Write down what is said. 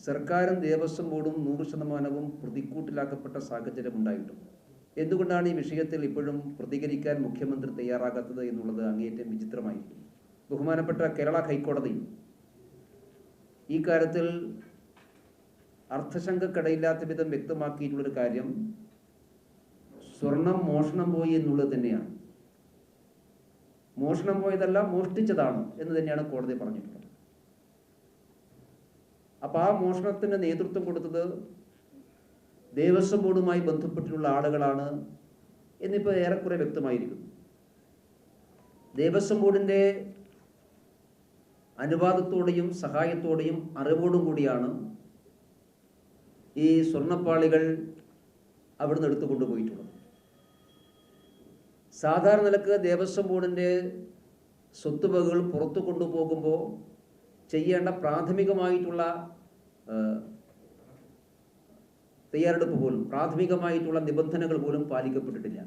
സർക്കാരും ദേവസ്വം ബോർഡും 100% പ്രതിക്കൂട്ടിലാക്കപ്പെട്ട സാഹചര്യമുണ്ടായിട്ടും എന്തുകൊണ്ടാണ് ഈ വിഷയത്തിൽ ഇപ്പോഴും പ്രതികരിക്കാൻ മുഖ്യമന്ത്രി തയ്യാറാകാത്തത് എന്നുള്ളത് അങ്ങേയറ്റം വിചിത്രമായിരിക്കും. ബഹുമാനപ്പെട്ട കേരള ഹൈക്കോടതി ഈ കാര്യത്തിൽ അർത്ഥശങ്കക്കടയില്ലാത്ത വിധം വ്യക്തമാക്കിയിട്ടുള്ളൊരു കാര്യം സ്വർണം മോഷണം പോയി എന്നുള്ളത് തന്നെയാണ്. മോഷണം പോയതല്ല, മോഷ്ടിച്ചതാണ് എന്ന് തന്നെയാണ് കോടതി പറഞ്ഞിട്ടുള്ളത്. അപ്പോൾ ആ മോഷണത്തിന് നേതൃത്വം കൊടുത്തത് ദേവസ്വം ബോർഡുമായി ബന്ധപ്പെട്ടിട്ടുള്ള ആളുകളാണ് എന്നിപ്പോൾ ഏറെക്കുറെ വ്യക്തമായിരിക്കുന്നു. ദേവസ്വം ബോർഡിൻ്റെ അനുവാദത്തോടെയും സഹായത്തോടെയും അറിവോടും കൂടിയാണ് ഈ സ്വർണ്ണപ്പാളികൾ അവിടുന്ന് എടുത്തു കൊണ്ടുപോയിട്ടുള്ളത്. സാധാരണ നിലക്ക് ദേവസ്വം ബോർഡിൻ്റെ സ്വത്തുവകകൾ പുറത്തു കൊണ്ടുപോകുമ്പോൾ ചെയ്യേണ്ട പ്രാഥമികമായിട്ടുള്ള തയ്യാറെടുപ്പ് പോലും, പ്രാഥമികമായിട്ടുള്ള നിബന്ധനകൾ പോലും പാലിക്കപ്പെട്ടിട്ടില്ല.